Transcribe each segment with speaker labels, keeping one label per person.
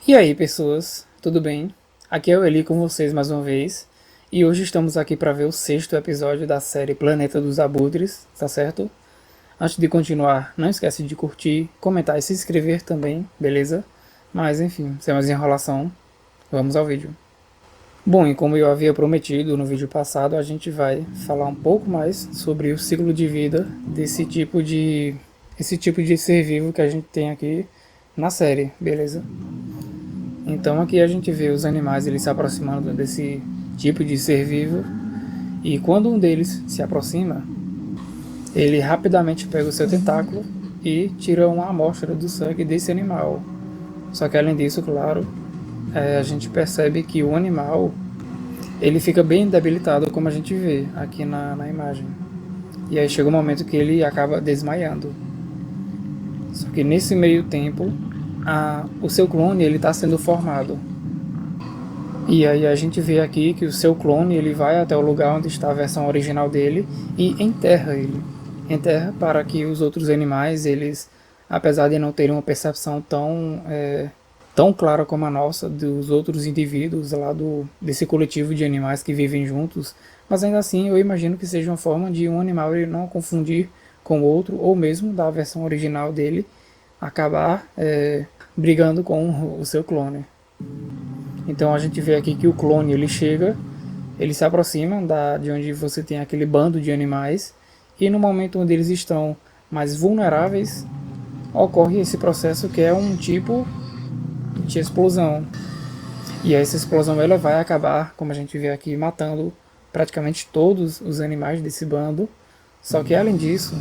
Speaker 1: E aí, pessoas, tudo bem? Aqui é o Eli com vocês mais uma vez, e hoje estamos aqui para ver o sexto episódio da série Planeta dos Abutres, tá certo? Antes de continuar, não esquece de curtir, comentar e se inscrever também, beleza? Mas enfim, sem mais enrolação, vamos ao vídeo. Bom, e como eu havia prometido no vídeo passado, a gente vai falar um pouco mais sobre o ciclo de vida esse tipo de ser vivo que a gente tem aqui na série, beleza? Então aqui a gente vê os animais eles se aproximando desse tipo de ser vivo, e quando um deles se aproxima, ele rapidamente pega o seu tentáculo e tira uma amostra do sangue desse animal. Só que além disso, claro, a gente percebe que o animal ele fica bem debilitado, como a gente vê aqui na imagem. E aí chega um momento que ele acaba desmaiando. Só que nesse meio tempo, o seu clone ele está sendo formado. E aí a gente vê aqui que o seu clone ele vai até o lugar onde está a versão original dele e enterra ele. Enterra para que os outros animais, eles, apesar de não terem uma percepção tão clara como a nossa dos outros indivíduos lá desse coletivo de animais que vivem juntos, mas ainda assim eu imagino que seja uma forma de um animal ele não confundir com outro, ou mesmo da versão original dele acabar brigando com o seu clone. Então a gente vê aqui que o clone ele chega, ele se aproxima de onde você tem aquele bando de animais, e no momento onde eles estão mais vulneráveis, ocorre esse processo que é um tipo de explosão. E essa explosão ela vai acabar, como a gente vê aqui, matando praticamente todos os animais desse bando. Só que além disso,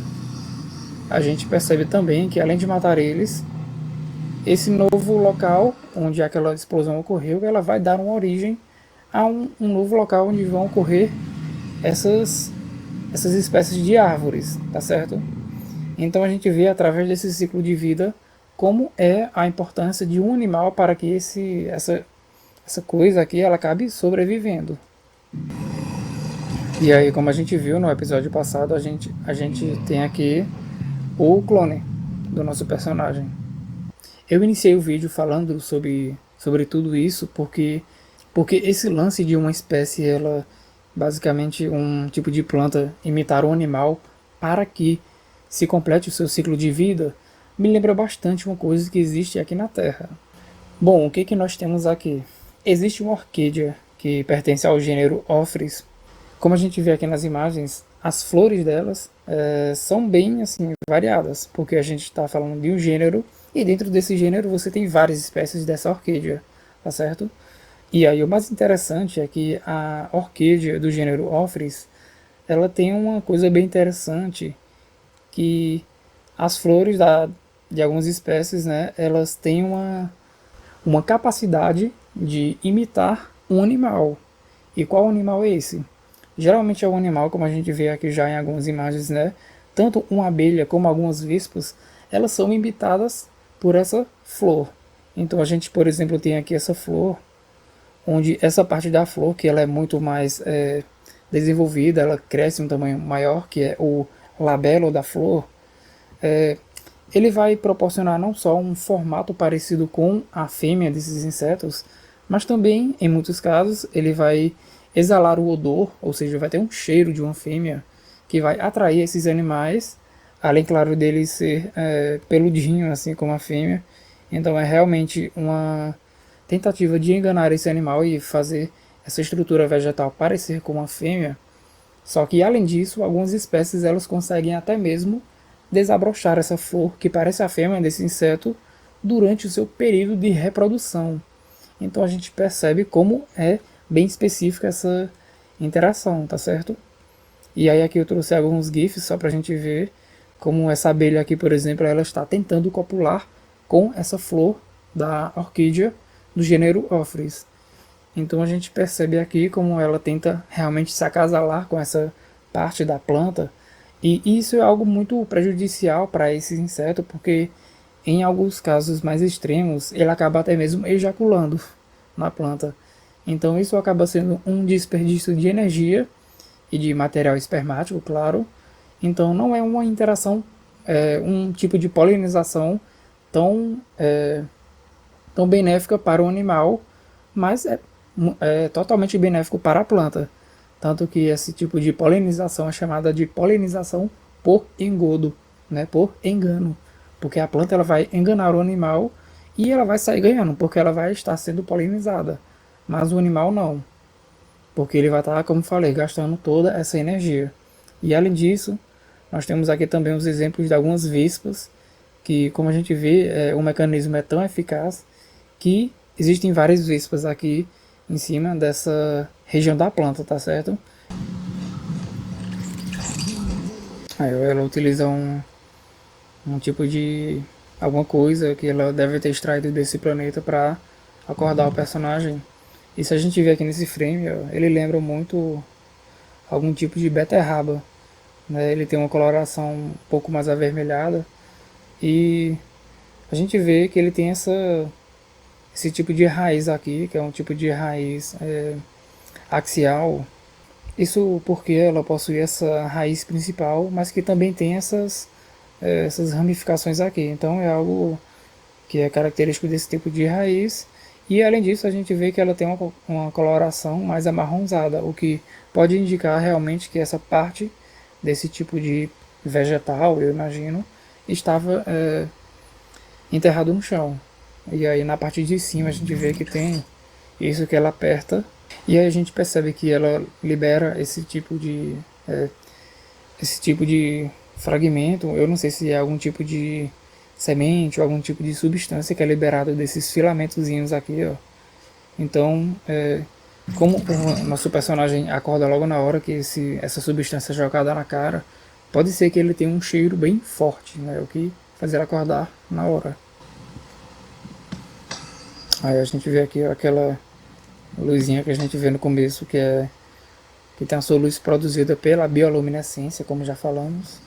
Speaker 1: a gente percebe também que além de matar eles, esse novo local onde aquela explosão ocorreu, ela vai dar uma origem a um novo local onde vão ocorrer essas espécies de árvores, tá certo? Então a gente vê através desse ciclo de vida como é a importância de um animal para que essa coisa aqui ela acabe sobrevivendo. E aí, como a gente viu no episódio passado, a gente tem aqui o clone do nosso personagem. Eu iniciei o vídeo falando sobre tudo isso porque esse lance de uma espécie, ela basicamente um tipo de planta imitar um animal para que se complete o seu ciclo de vida, me lembra bastante uma coisa que existe aqui na Terra. Bom, o que nós temos aqui? Existe uma orquídea que pertence ao gênero Ophrys. Como a gente vê aqui nas imagens, as flores delas são bem assim variadas, porque a gente está falando de um gênero, e dentro desse gênero você tem várias espécies dessa orquídea, tá certo? E aí o mais interessante é que a orquídea do gênero Ophrys, ela tem uma coisa bem interessante, que as flores de algumas espécies, né, elas têm uma capacidade de imitar um animal. E qual animal é esse? Geralmente é um animal, como a gente vê aqui já em algumas imagens, né? Tanto uma abelha como algumas vespas, elas são imitadas por essa flor. Então a gente, por exemplo, tem aqui essa flor, onde essa parte da flor, que ela é muito mais desenvolvida, ela cresce um tamanho maior, que é o labelo da flor, ele vai proporcionar não só um formato parecido com a fêmea desses insetos, mas também, em muitos casos, ele vai exalar o odor, ou seja, vai ter um cheiro de uma fêmea que vai atrair esses animais, além, claro, dele ser peludinho, assim como a fêmea. Então é realmente uma tentativa de enganar esse animal e fazer essa estrutura vegetal parecer com uma fêmea. Só que, além disso, algumas espécies elas conseguem até mesmo desabrochar essa flor que parece a fêmea desse inseto durante o seu período de reprodução. Então a gente percebe como é bem específica essa interação, tá certo? E aí aqui eu trouxe alguns GIFs só pra gente ver como essa abelha aqui, por exemplo, ela está tentando copular com essa flor da orquídea do gênero Ophrys. Então a gente percebe aqui como ela tenta realmente se acasalar com essa parte da planta, e isso é algo muito prejudicial para esse inseto, porque em alguns casos mais extremos ele acaba até mesmo ejaculando na planta. Então isso acaba sendo um desperdício de energia e de material espermático, claro. Então não é uma interação, um tipo de polinização tão tão benéfica para o animal, mas é totalmente benéfico para a planta. Tanto que esse tipo de polinização é chamada de polinização por engodo, né, por engano. Porque a planta ela vai enganar o animal e ela vai sair ganhando, porque ela vai estar sendo polinizada. Mas o animal não, porque ele vai estar, como falei, gastando toda essa energia. E além disso, nós temos aqui também os exemplos de algumas vespas, que como a gente vê, o mecanismo é tão eficaz que existem várias vespas aqui em cima dessa região da planta, tá certo? Aí ela utiliza um tipo de alguma coisa que ela deve ter extraído desse planeta para acordar o personagem. E se a gente ver aqui nesse frame, ó, ele lembra muito algum tipo de beterraba, né? Ele tem uma coloração um pouco mais avermelhada e a gente vê que ele tem esse tipo de raiz aqui, que é um tipo de raiz axial. Isso porque ela possui essa raiz principal, mas que também tem essas ramificações aqui. Então é algo que é característico desse tipo de raiz. E além disso a gente vê que ela tem uma coloração mais amarronzada, o que pode indicar realmente que essa parte desse tipo de vegetal, eu imagino, estava enterrado no chão. E aí na parte de cima a gente vê que tem isso que ela aperta. E aí a gente percebe que ela libera esse tipo de fragmento. Eu não sei se é algum tipo de semente ou algum tipo de substância que é liberada desses filamentozinhos aqui, ó. Então, como o nosso personagem acorda logo na hora que essa substância é jogada na cara, pode ser que ele tenha um cheiro bem forte, né? O que faz ele acordar na hora. Aí a gente vê aqui aquela luzinha que a gente vê no começo, que tem a sua luz produzida pela bioluminescência, como já falamos.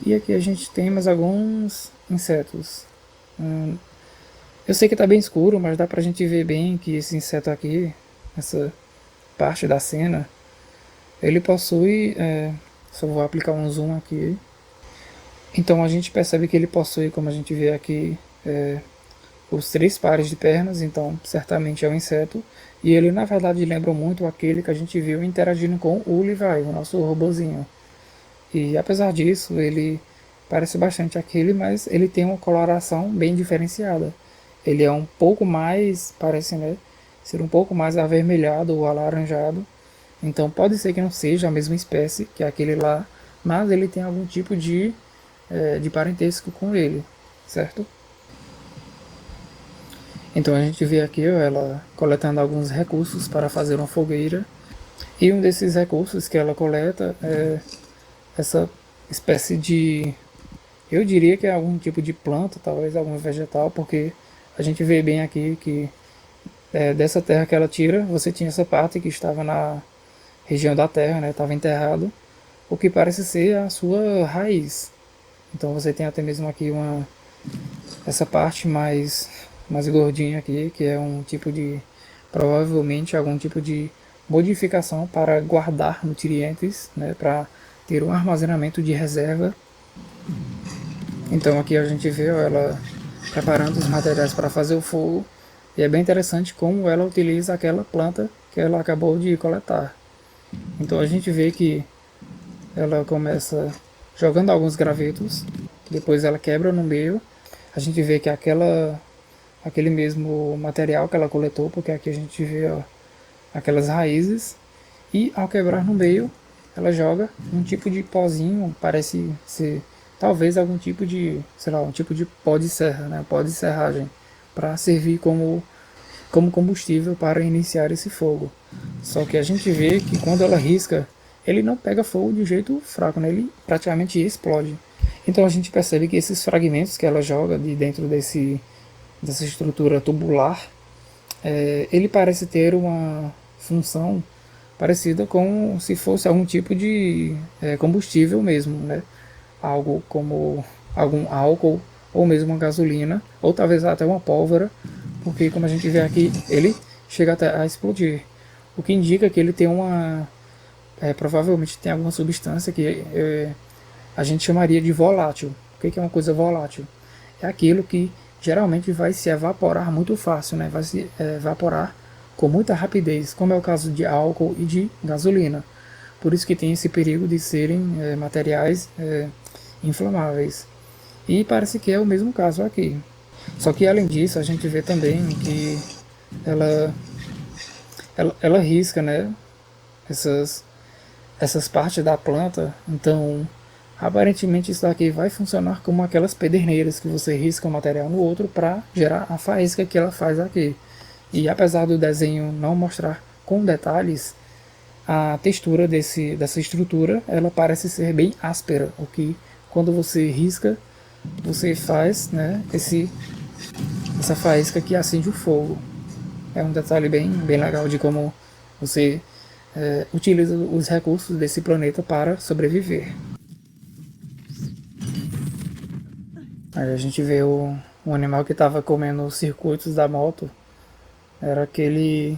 Speaker 1: E aqui a gente tem mais alguns insetos. Eu sei que está bem escuro, mas dá pra gente ver bem que esse inseto aqui, essa parte da cena, ele possui, só vou aplicar um zoom aqui. Então a gente percebe que ele possui, como a gente vê aqui, os 3 pares de pernas, então certamente é um inseto. E ele na verdade lembra muito aquele que a gente viu interagindo com o Levi, o nosso robozinho. E apesar disso, ele parece bastante aquele, mas ele tem uma coloração bem diferenciada. Ele é um pouco mais, parece, né, ser um pouco mais avermelhado ou alaranjado. Então pode ser que não seja a mesma espécie que aquele lá, mas ele tem algum tipo de parentesco com ele, certo? Então a gente vê aqui ela coletando alguns recursos para fazer uma fogueira. E um desses recursos que ela coleta é essa espécie de... eu diria que é algum tipo de planta, talvez algum vegetal, porque a gente vê bem aqui que dessa terra que ela tira, você tinha essa parte que estava na região da terra, né, estava enterrado, o que parece ser a sua raiz. Então você tem até mesmo aqui essa parte mais gordinha aqui, que é um tipo de, provavelmente algum tipo de modificação para guardar nutrientes, né, para ter um armazenamento de reserva. Então aqui a gente vê ela preparando os materiais para fazer o fogo, e é bem interessante como ela utiliza aquela planta que ela acabou de coletar. Então a gente vê que ela começa jogando alguns gravetos, depois ela quebra no meio. A gente vê que aquele mesmo material que ela coletou, porque aqui a gente vê aquelas raízes, e ao quebrar no meio ela joga um tipo de pozinho, parece ser talvez algum tipo de, sei lá, um tipo de pó de serra, né, pó de serragem, para servir como combustível para iniciar esse fogo. Só que a gente vê que quando ela risca, ele não pega fogo de jeito fraco, né, ele praticamente explode. Então a gente percebe que esses fragmentos que ela joga de dentro dessa estrutura tubular, ele parece ter uma função parecida com se fosse algum tipo de combustível mesmo, né? Algo como algum álcool ou mesmo uma gasolina, ou talvez até uma pólvora, porque como a gente vê aqui, ele chega até a explodir, o que indica que ele tem provavelmente tem alguma substância que a gente chamaria de volátil. O que é uma coisa volátil? É aquilo que geralmente vai se evaporar muito fácil, né? Vai se evaporar com muita rapidez, como é o caso de álcool e de gasolina. Por isso que tem esse perigo de serem materiais inflamáveis. E parece que é o mesmo caso aqui. Só que além disso, a gente vê também que ela, ela risca, né, essas partes da planta. Então, aparentemente isso daqui vai funcionar como aquelas pederneiras que você risca um material no outro para gerar a faísca que ela faz aqui. E apesar do desenho não mostrar com detalhes, a textura dessa estrutura ela parece ser bem áspera, o que quando você risca, você faz, né, essa faísca que acende o fogo. É um detalhe bem legal de como você utiliza os recursos desse planeta para sobreviver. Aí a gente vê o animal que estava comendo os circuitos da moto. Era aquele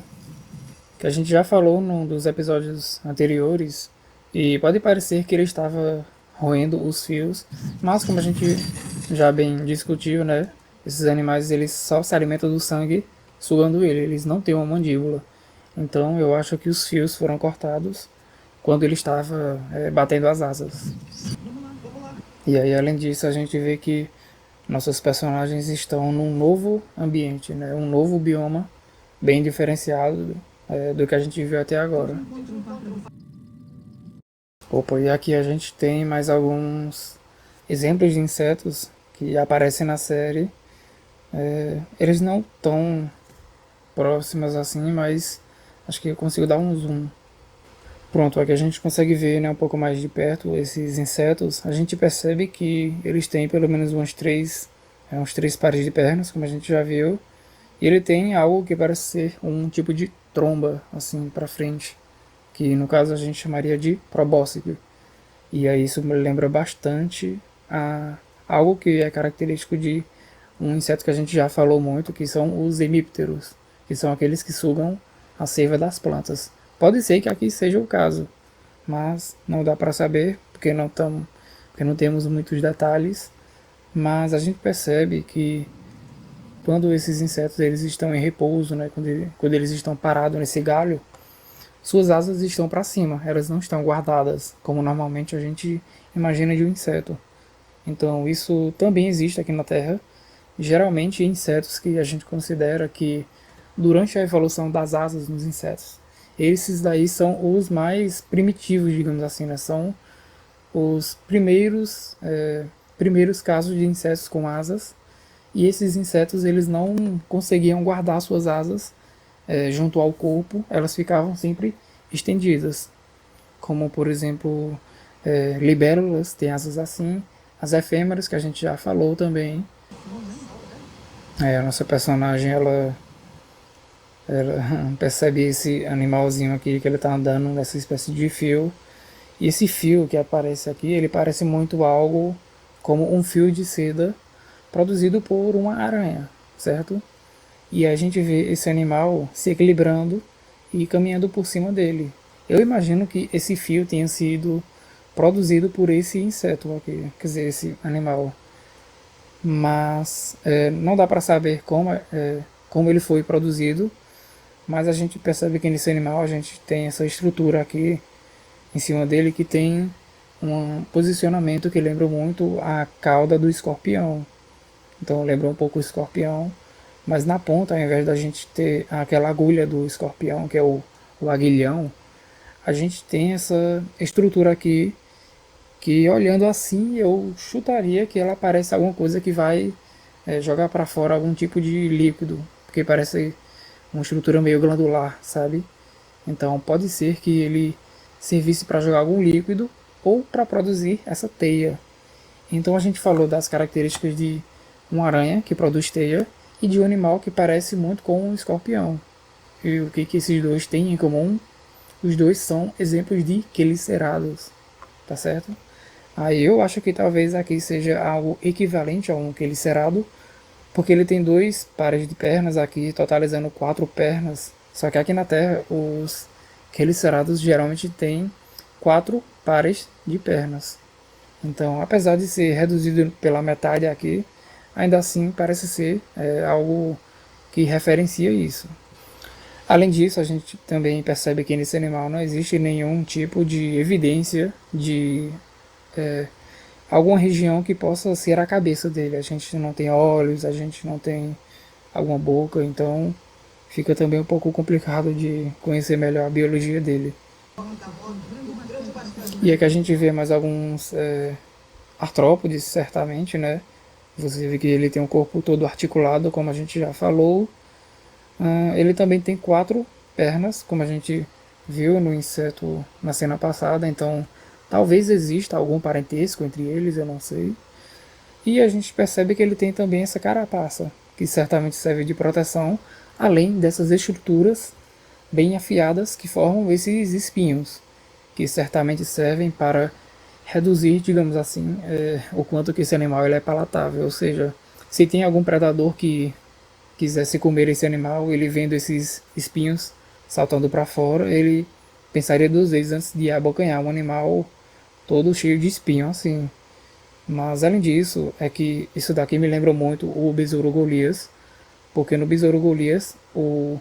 Speaker 1: que a gente já falou num dos episódios anteriores. E pode parecer que ele estava roendo os fios, mas como a gente já bem discutiu, né? Esses animais eles só se alimentam do sangue sugando ele, eles não têm uma mandíbula. Então eu acho que os fios foram cortados quando ele estava batendo as asas. E aí além disso a gente vê que nossos personagens estão num novo ambiente, né? Um novo bioma bem diferenciado do que a gente viu até agora. Opa, e aqui a gente tem mais alguns exemplos de insetos que aparecem na série. Eles não tão próximos assim, mas acho que eu consigo dar um zoom. Pronto, aqui a gente consegue ver, né, um pouco mais de perto esses insetos. A gente percebe que eles têm pelo menos uns três pares de pernas, como a gente já viu. E ele tem algo que parece ser um tipo de tromba, assim, para frente, que no caso a gente chamaria de probóscide. E aí isso me lembra bastante algo que é característico de um inseto que a gente já falou muito, que são os hemípteros, que são aqueles que sugam a seiva das plantas. Pode ser que aqui seja o caso, mas não dá para saber porque não temos muitos detalhes, mas a gente percebe que quando esses insetos eles estão em repouso, né, quando eles estão parados nesse galho, suas asas estão para cima, elas não estão guardadas, como normalmente a gente imagina de um inseto. Então isso também existe aqui na Terra, geralmente insetos que a gente considera que durante a evolução das asas nos insetos, esses daí são os mais primitivos, digamos assim, né? São os primeiros casos de insetos com asas, e esses insetos eles não conseguiam guardar suas asas junto ao corpo, elas ficavam sempre estendidas, como por exemplo libélulas têm asas assim, as efêmeras que a gente já falou também. A nossa personagem ela percebe esse animalzinho aqui que ele está andando nessa espécie de fio, e esse fio que aparece aqui ele parece muito algo como um fio de seda produzido por uma aranha, certo? E a gente vê esse animal se equilibrando e caminhando por cima dele. Eu imagino que esse fio tenha sido produzido por esse inseto aqui, quer dizer, esse animal. Mas não dá para saber como ele foi produzido, mas a gente percebe que nesse animal a gente tem essa estrutura aqui em cima dele que tem um posicionamento que lembra muito a cauda do escorpião. Então lembra um pouco o escorpião, mas na ponta, ao invés da gente ter aquela agulha do escorpião, que é o aguilhão, a gente tem essa estrutura aqui que olhando assim eu chutaria que ela parece alguma coisa que vai jogar para fora algum tipo de líquido, porque parece uma estrutura meio glandular, sabe? Então pode ser que ele servisse para jogar algum líquido ou para produzir essa teia. Então a gente falou das características de uma aranha que produz teia e de um animal que parece muito com um escorpião. E o que esses dois têm em comum? Os dois são exemplos de quelicerados, tá certo? Aí eu acho que talvez aqui seja algo equivalente a um quelicerado, porque ele tem dois pares de pernas aqui, totalizando quatro pernas. Só que aqui na Terra, os quelicerados geralmente têm quatro pares de pernas. Então, apesar de ser reduzido pela metade aqui, ainda assim parece ser algo que referencia isso. Além disso, a gente também percebe que nesse animal não existe nenhum tipo de evidência de alguma região que possa ser a cabeça dele. A gente não tem olhos, a gente não tem alguma boca, então fica também um pouco complicado de conhecer melhor a biologia dele. E é que a gente vê mais alguns artrópodes, certamente, né? Você vê que ele tem um corpo todo articulado, como a gente já falou. Ele também tem 4 pernas, como a gente viu no inseto na cena passada, então talvez exista algum parentesco entre eles, eu não sei. E a gente percebe que ele tem também essa carapaça, que certamente serve de proteção, além dessas estruturas bem afiadas que formam esses espinhos, que certamente servem para reduzir, digamos assim, o quanto que esse animal ele é palatável. Ou seja, se tem algum predador que quisesse comer esse animal, ele vendo esses espinhos saltando para fora, ele pensaria 2 vezes antes de abocanhar um animal todo cheio de espinho assim. Mas além disso, é que isso daqui me lembra muito o Besouro Golias, porque no Besouro Golias o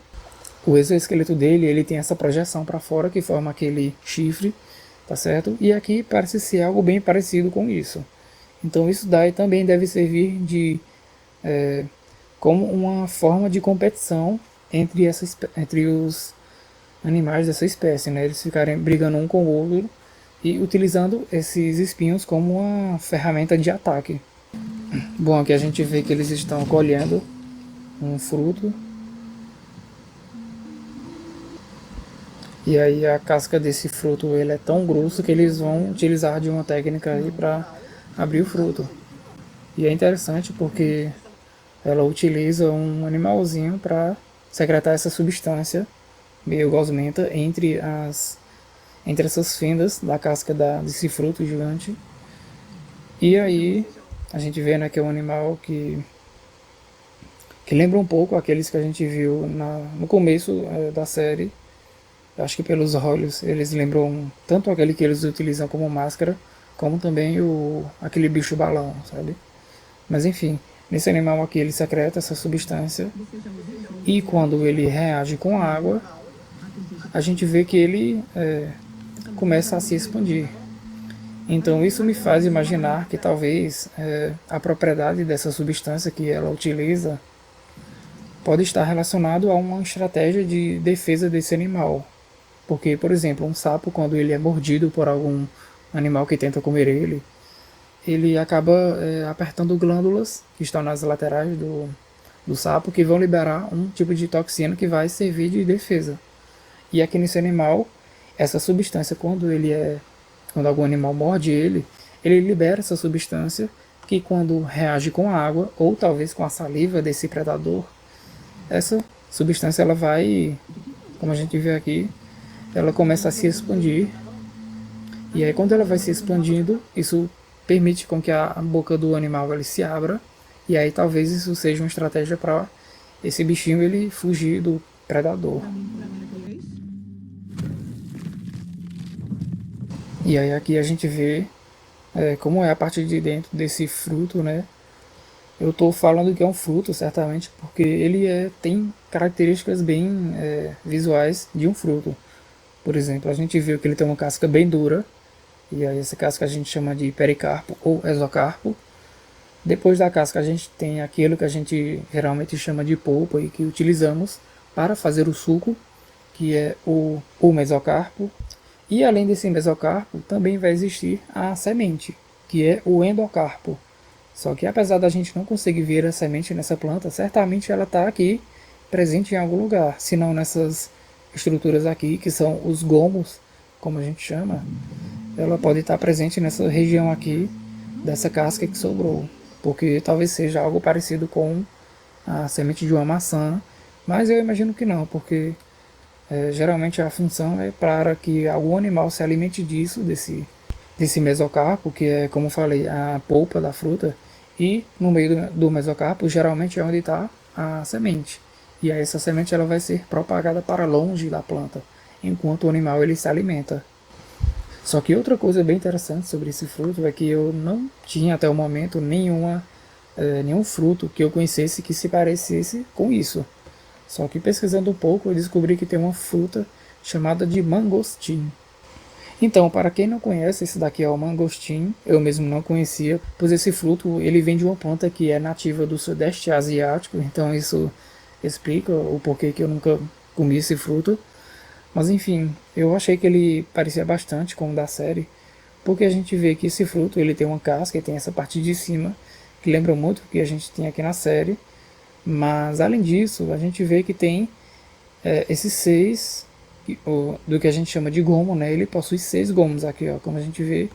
Speaker 1: exoesqueleto dele ele tem essa projeção para fora que forma aquele chifre, tá certo? E aqui parece ser algo bem parecido com isso. Então isso daí também deve servir de como uma forma de competição entre os animais dessa espécie, né? Eles ficarem brigando um com o outro e utilizando esses espinhos como uma ferramenta de ataque. Bom, aqui a gente vê que eles estão colhendo um fruto. E aí a casca desse fruto ele é tão grosso que eles vão utilizar de uma técnica aí para abrir o fruto. E é interessante porque ela utiliza um animalzinho para secretar essa substância meio gosmenta entre essas fendas da casca desse fruto gigante. E aí a gente vê, né, que é um animal que lembra um pouco aqueles que a gente viu no começo da série. Eu acho que pelos olhos eles lembram tanto aquele que eles utilizam como máscara, como também aquele bicho balão, sabe? Mas enfim, nesse animal aqui ele secreta essa substância e quando ele reage com a água, a gente vê que ele começa a se expandir. Então isso me faz imaginar que talvez a propriedade dessa substância que ela utiliza pode estar relacionado a uma estratégia de defesa desse animal. Porque, por exemplo, um sapo, quando ele é mordido por algum animal que tenta comer ele acaba apertando glândulas que estão nas laterais do sapo, que vão liberar um tipo de toxina que vai servir de defesa. E aqui nesse animal, essa substância, quando algum animal morde ele libera essa substância que quando reage com a água, ou talvez com a saliva desse predador, essa substância ela vai, como a gente vê aqui, ela começa a se expandir. E aí quando ela vai se expandindo, isso permite com que a boca do animal ele se abra. E aí talvez isso seja uma estratégia para esse bichinho ele fugir do predador. E aí aqui a gente vê como é a parte de dentro desse fruto, né? Eu estou falando que é um fruto, certamente, porque ele tem características bem visuais de um fruto. Por exemplo, a gente viu que ele tem uma casca bem dura, e aí essa casca a gente chama de pericarpo ou exocarpo. Depois da casca a gente tem aquilo que a gente geralmente chama de polpa e que utilizamos para fazer o suco, que é o mesocarpo. E além desse mesocarpo, também vai existir a semente, que é o endocarpo. Só que apesar da gente não conseguir ver a semente nessa planta, certamente ela está aqui presente em algum lugar, se não nessas estruturas aqui, que são os gomos, como a gente chama. Ela pode estar presente nessa região aqui, dessa casca que sobrou, porque talvez seja algo parecido com a semente de uma maçã, mas eu imagino que não, porque geralmente a função é para que algum animal se alimente desse mesocarpo, que é, como falei, a polpa da fruta, e no meio do mesocarpo geralmente é onde está a semente. E aí essa semente ela vai ser propagada para longe da planta, enquanto o animal ele se alimenta. Só que outra coisa bem interessante sobre esse fruto é que eu não tinha até o momento nenhuma nenhum fruto que eu conhecesse que se parecesse com isso. Só que pesquisando um pouco eu descobri que tem uma fruta chamada de mangostim. Então, para quem não conhece, esse daqui é o mangostim, eu mesmo não conhecia, pois esse fruto ele vem de uma planta que é nativa do Sudeste Asiático, então isso explica o porquê que eu nunca comi esse fruto. Mas enfim, eu achei que ele parecia bastante com o da série, porque a gente vê que esse fruto ele tem uma casca e tem essa parte de cima, que lembra muito o que a gente tem aqui na série, mas além disso, a gente vê que tem esses seis, do que a gente chama de gomo, né? Ele possui 6 gomos aqui, ó, como a gente vê,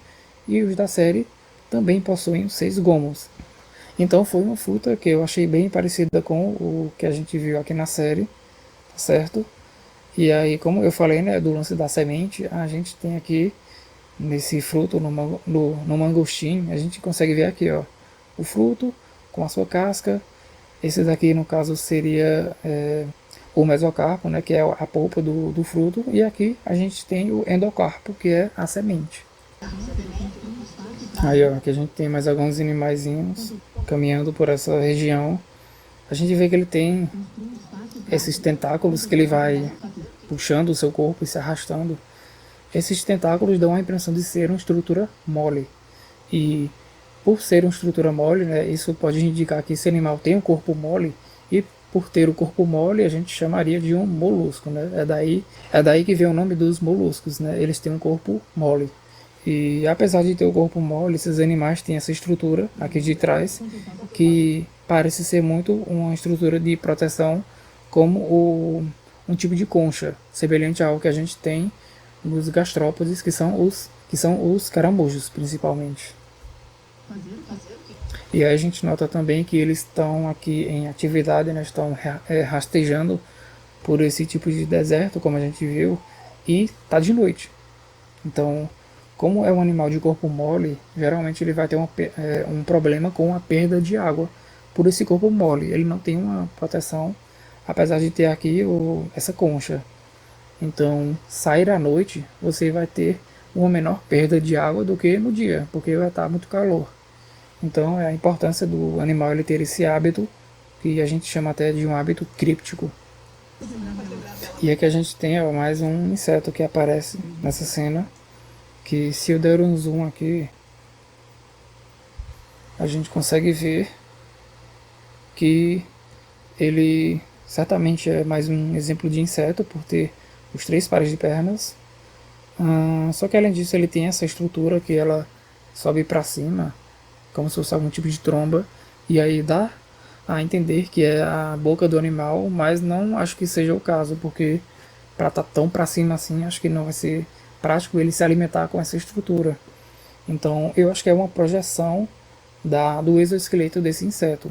Speaker 1: e os da série também possuem 6 gomos. Então foi uma fruta que eu achei bem parecida com o que a gente viu aqui na série, tá certo? E aí, como eu falei, né, do lance da semente, a gente tem aqui nesse fruto, no mangostim, a gente consegue ver aqui, ó, o fruto com a sua casca. Esse daqui, no caso, seria o mesocarpo, né, que é a polpa do fruto, e aqui a gente tem o endocarpo, que é a semente. Aí, ó, aqui a gente tem mais alguns animaizinhos caminhando por essa região. A gente vê que ele tem esses tentáculos que ele vai puxando o seu corpo e se arrastando. Esses tentáculos dão a impressão de ser uma estrutura mole. E por ser uma estrutura mole, né, isso pode indicar que esse animal tem um corpo mole, e por ter o corpo mole a gente chamaria de um molusco, né? É daí que vem o nome dos moluscos, né? Eles têm um corpo mole. E apesar de ter o corpo mole, esses animais têm essa estrutura aqui de trás que parece ser muito uma estrutura de proteção, como um tipo de concha, semelhante ao que a gente tem nos gastrópodes, que são os caramujos, principalmente. E aí a gente nota também que eles estão aqui em atividade, né, estão rastejando por esse tipo de deserto, como a gente viu, e tá de noite. Então, como é um animal de corpo mole, geralmente ele vai ter um problema com a perda de água por esse corpo mole. Ele não tem uma proteção, apesar de ter aqui essa concha. Então, sair à noite, você vai ter uma menor perda de água do que no dia, porque vai estar muito calor. Então, é a importância do animal ele ter esse hábito, que a gente chama até de um hábito críptico. E aqui a gente tem mais um inseto que aparece nessa cena, que se eu der um zoom aqui, a gente consegue ver que ele certamente é mais um exemplo de inseto por ter os 3 pares de pernas. Só que além disso ele tem essa estrutura que ela sobe para cima, como se fosse algum tipo de tromba, e aí dá a entender que é a boca do animal, mas não acho que seja o caso, porque para estar tão para cima assim, acho que não vai ser prático ele se alimentar com essa estrutura. Então eu acho que é uma projeção do exoesqueleto desse inseto.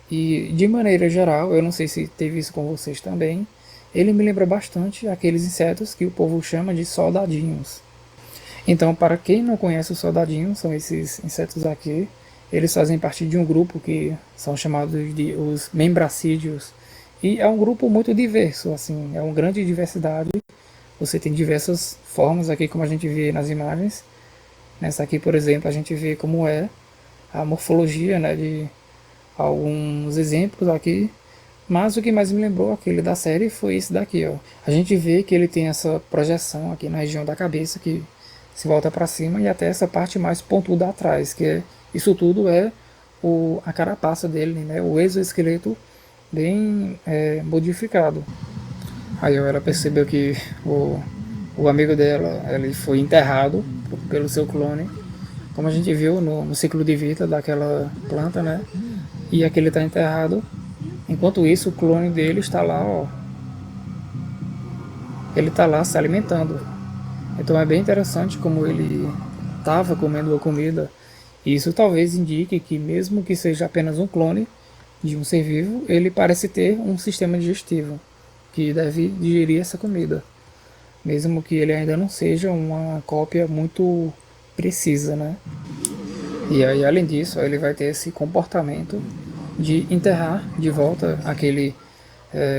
Speaker 1: E de maneira geral, eu não sei se teve isso com vocês também, ele me lembra bastante aqueles insetos que o povo chama de soldadinhos. Então, para quem não conhece os soldadinhos, são esses insetos aqui. Eles fazem parte de um grupo que são chamados de os membracídeos. E é um grupo muito diverso, assim, é uma grande diversidade. Você tem diversas formas aqui, como a gente vê nas imagens. Nessa aqui, por exemplo, a gente vê como é a morfologia, né, de alguns exemplos aqui. Mas o que mais me lembrou aquele da série foi esse daqui, ó. A gente vê que ele tem essa projeção aqui na região da cabeça que se volta para cima, e até essa parte mais pontuda atrás, que isso tudo é a carapaça dele, né? O exoesqueleto bem modificado. Aí ela percebeu que o amigo dela ele foi enterrado pelo seu clone, como a gente viu no ciclo de vida daquela planta, né? E aqui ele está enterrado. Enquanto isso, o clone dele está lá, ó. Ele está lá se alimentando. Então é bem interessante como ele estava comendo a comida. E isso talvez indique que, mesmo que seja apenas um clone de um ser vivo, ele parece ter um sistema digestivo que deve digerir essa comida, mesmo que ele ainda não seja uma cópia muito precisa, né? E aí, além disso, ele vai ter esse comportamento de enterrar de volta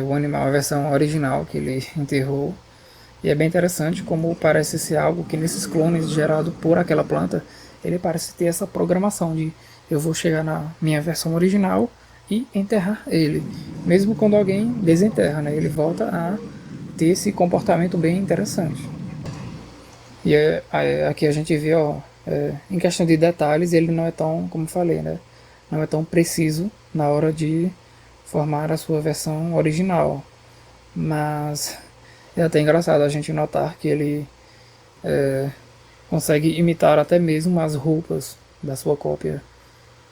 Speaker 1: o animal, a versão original que ele enterrou. E é bem interessante como parece ser algo que nesses clones gerados por aquela planta, ele parece ter essa programação de eu vou chegar na minha versão original e enterrar ele. Mesmo quando alguém desenterra, né, ele volta a ter esse comportamento bem interessante. E aqui a gente vê, ó, em questão de detalhes, ele não é tão, como falei, né, não é tão preciso na hora de formar a sua versão original. Mas é até engraçado a gente notar que ele consegue imitar até mesmo as roupas da sua cópia.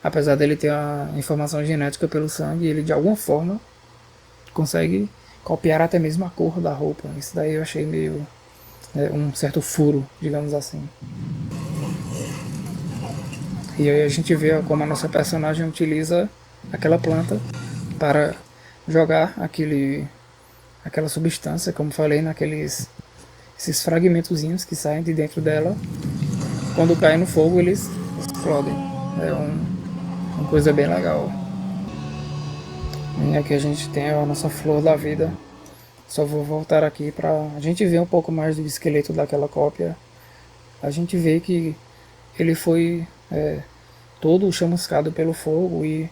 Speaker 1: Apesar dele ter a informação genética pelo sangue, ele de alguma forma consegue copiar até mesmo a cor da roupa. Isso daí eu achei meio um certo furo, digamos assim. E aí a gente vê como a nossa personagem utiliza aquela planta para jogar aquela substância, como falei, esses fragmentozinhos que saem de dentro dela. Quando caem no fogo, eles explodem. É uma coisa bem legal. E aqui a gente tem a nossa flor da vida. Só vou voltar aqui para a gente ver um pouco mais do esqueleto daquela cópia. A gente vê que ele foi todo chamuscado pelo fogo e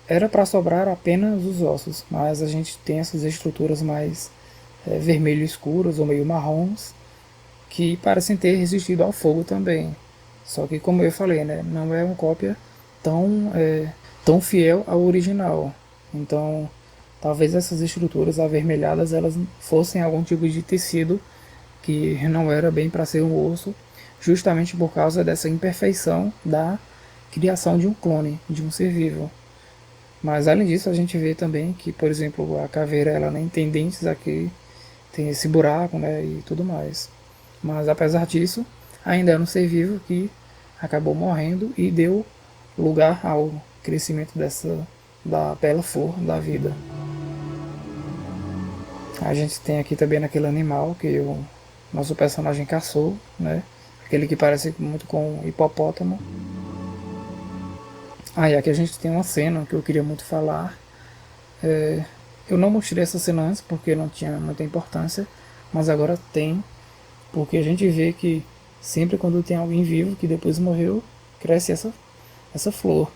Speaker 1: era para sobrar apenas os ossos, mas a gente tem essas estruturas mais vermelho escuras ou meio marrons que parecem ter resistido ao fogo também. Só que, como eu falei, né, não é uma cópia tão fiel ao original. Então, talvez essas estruturas avermelhadas elas fossem algum tipo de tecido que não era bem para ser um osso, justamente por causa dessa imperfeição da criação de um clone, de um ser vivo. Mas além disso, a gente vê também que, por exemplo, a caveira ela nem tem dentes aqui, tem esse buraco, né, e tudo mais. Mas apesar disso, ainda é um ser vivo que acabou morrendo e deu lugar ao crescimento da bela flor da vida. A gente tem aqui também naquele animal que o nosso personagem caçou, né? Aquele que parece muito com um hipopótamo. E aqui a gente tem uma cena que eu queria muito falar. Eu não mostrei essa cena antes porque não tinha muita importância, mas agora tem, porque a gente vê que sempre quando tem alguém vivo que depois morreu, cresce essa flor.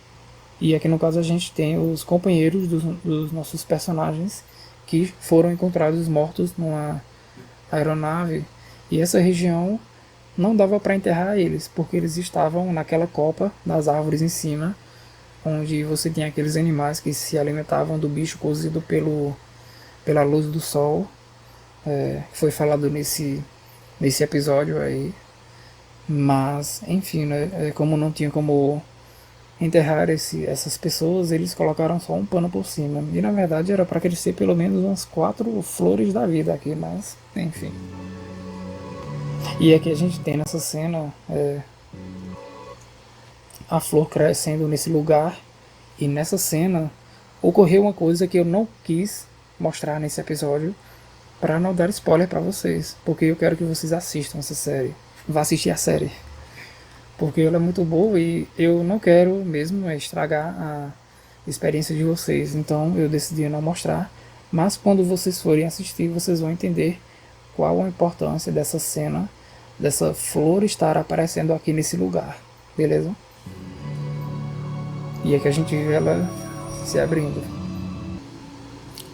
Speaker 1: E aqui no caso a gente tem os companheiros dos nossos personagens que foram encontrados mortos numa aeronave, e essa região não dava para enterrar eles, porque eles estavam naquela copa das árvores em cima, onde você tem aqueles animais que se alimentavam do bicho cozido pela luz do sol, que foi falado nesse episódio aí. Mas, enfim, né, como não tinha como enterrar essas pessoas, eles colocaram só um pano por cima. E na verdade era para crescer pelo menos umas 4 flores da vida aqui, mas enfim. E aqui a gente tem nessa cena a flor crescendo nesse lugar. E nessa cena ocorreu uma coisa que eu não quis mostrar nesse episódio para não dar spoiler para vocês, porque eu quero que vocês assistam essa série. Vá assistir a série, porque ela é muito boa e eu não quero mesmo estragar a experiência de vocês. Então eu decidi não mostrar, mas quando vocês forem assistir, vocês vão entender qual a importância dessa cena, dessa flor estar aparecendo aqui nesse lugar, beleza? E é que a gente vê ela se abrindo.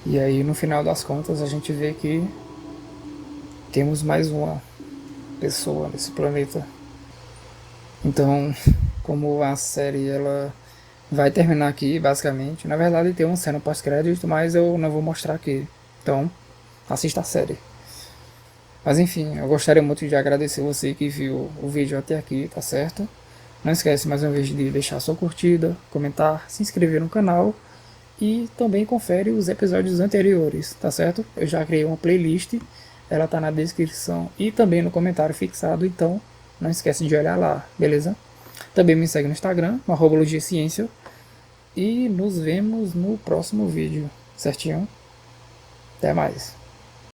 Speaker 1: E aí no final das contas a gente vê que temos mais uma pessoa nesse planeta. Então, como a série ela vai terminar aqui, basicamente. Na verdade tem uma cena pós-crédito, mas eu não vou mostrar aqui. Então, assista a série. Mas enfim, eu gostaria muito de agradecer você que viu o vídeo até aqui, tá certo? Não esquece mais uma vez de deixar sua curtida, comentar, se inscrever no canal e também confere os episódios anteriores, tá certo? Eu já criei uma playlist, ela tá na descrição e também no comentário fixado, então não esquece de olhar lá, beleza? Também me segue no Instagram, no @logiaciência, e nos vemos no próximo vídeo, certinho? Até mais!